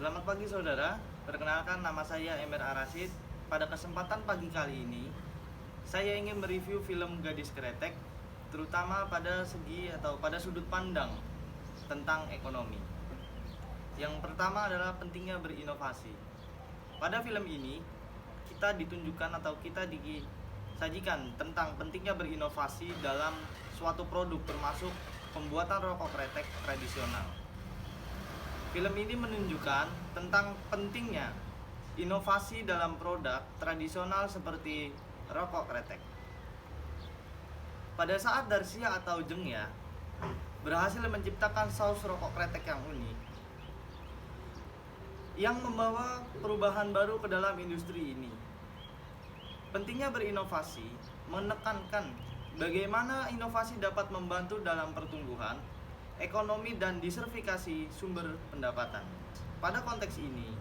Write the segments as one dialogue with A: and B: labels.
A: Selamat pagi saudara, perkenalkan nama saya Emir Arasid. Pada kesempatan pagi kali ini, saya ingin mereview film Gadis Kretek, terutama pada segi atau pada sudut pandang tentang ekonomi. Yang pertama adalah pentingnya berinovasi. Pada film ini, kita ditunjukkan atau kita disajikan tentang pentingnya berinovasi dalam suatu produk termasuk pembuatan rokok kretek tradisional. Film ini menunjukkan tentang pentingnya inovasi dalam produk tradisional seperti rokok kretek. Pada saat Darsia atau Jengya berhasil menciptakan saus rokok kretek yang unik, yang membawa perubahan baru ke dalam industri ini. Pentingnya berinovasi menekankan bagaimana inovasi dapat membantu dalam pertumbuhan ekonomi dan diversifikasi sumber pendapatan. Pada konteks ini,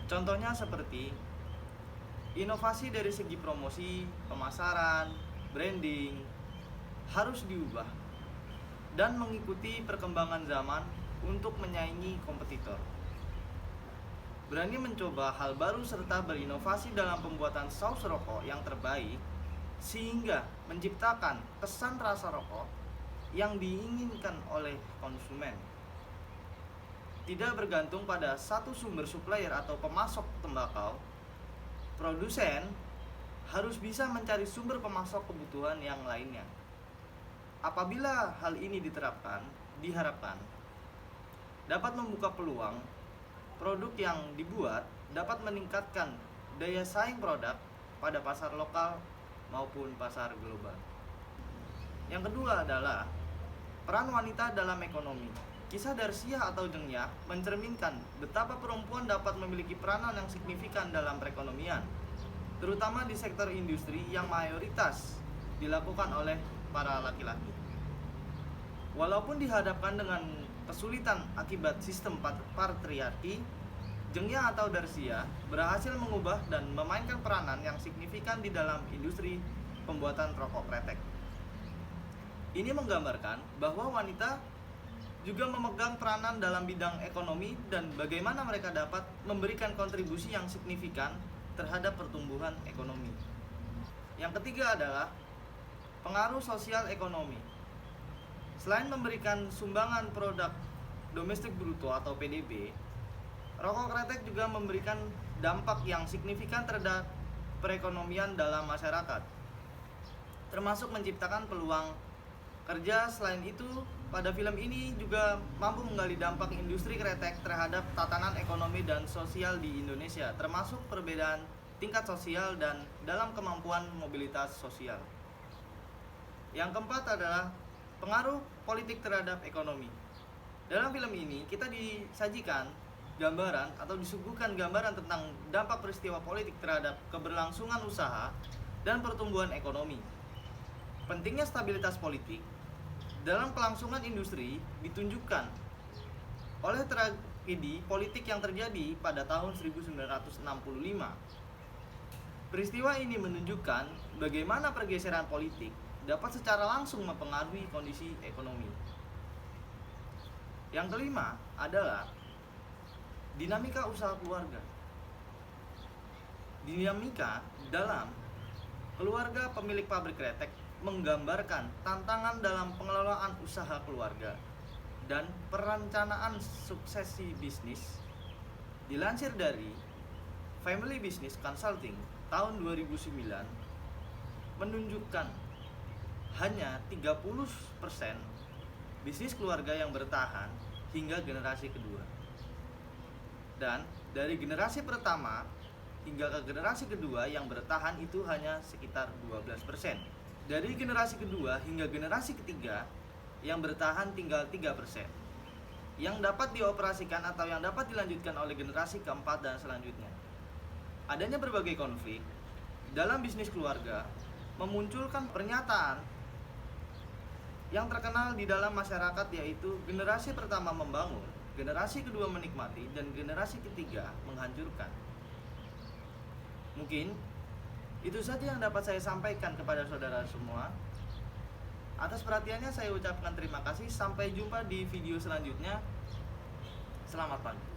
A: contohnya seperti inovasi dari segi promosi, pemasaran, branding harus diubah dan mengikuti perkembangan zaman untuk menyaingi kompetitor. Berani mencoba hal baru serta berinovasi dalam pembuatan saus rokok yang terbaik sehingga menciptakan kesan rasa rokok yang diinginkan oleh konsumen. Tidak bergantung pada satu sumber supplier atau pemasok tembakau, produsen harus bisa mencari sumber pemasok kebutuhan yang lainnya. Apabila hal ini diterapkan, diharapkan dapat membuka peluang produk yang dibuat dapat meningkatkan daya saing produk pada pasar lokal maupun pasar global. Yang kedua adalah peran wanita dalam ekonomi. Kisah Darsia atau Jengya mencerminkan betapa perempuan dapat memiliki peranan yang signifikan dalam perekonomian, terutama di sektor industri yang mayoritas dilakukan oleh para laki-laki. Walaupun dihadapkan dengan kesulitan akibat sistem patriarki, Jengya atau Darsia berhasil mengubah dan memainkan peranan yang signifikan di dalam industri pembuatan rokok kretek. Ini menggambarkan bahwa wanita juga memegang peranan dalam bidang ekonomi dan bagaimana mereka dapat memberikan kontribusi yang signifikan terhadap pertumbuhan ekonomi. Yang ketiga adalah pengaruh sosial ekonomi. Selain memberikan sumbangan produk domestik bruto atau PDB, rokok kretek juga memberikan dampak yang signifikan terhadap perekonomian dalam masyarakat, termasuk menciptakan peluang kerja. Selain itu, pada film ini juga mampu menggali dampak industri kretek terhadap tatanan ekonomi dan sosial di Indonesia, termasuk perbedaan tingkat sosial dan dalam kemampuan mobilitas sosial. Yang keempat adalah pengaruh politik terhadap ekonomi. Dalam film ini kita disajikan gambaran atau disuguhkan gambaran tentang dampak peristiwa politik terhadap keberlangsungan usaha dan pertumbuhan ekonomi. Pentingnya stabilitas politik dalam kelangsungan industri ditunjukkan oleh tragedi politik yang terjadi pada tahun 1965. Peristiwa ini menunjukkan bagaimana pergeseran politik dapat secara langsung mempengaruhi kondisi ekonomi. Yang kelima adalah dinamika usaha keluarga. Dinamika dalam keluarga pemilik pabrik kretek menggambarkan tantangan dalam pengelolaan usaha keluarga dan perencanaan suksesi bisnis. Dilansir dari Family Business Consulting tahun 2009 menunjukkan hanya 30% bisnis keluarga yang bertahan hingga generasi kedua. Dan dari generasi pertama hingga ke generasi kedua yang bertahan itu hanya sekitar 12%. Dari generasi kedua hingga generasi ketiga yang bertahan tinggal 3%, yang dapat dioperasikan atau yang dapat dilanjutkan oleh generasi keempat dan selanjutnya. Adanya berbagai konflik dalam bisnis keluarga memunculkan pernyataan yang terkenal di dalam masyarakat, yaitu generasi pertama membangun, generasi kedua menikmati, dan generasi ketiga menghancurkan. Mungkin itu saja yang dapat saya sampaikan kepada saudara semua. Atas perhatiannya saya ucapkan terima kasih. Sampai jumpa di video selanjutnya. Selamat pagi.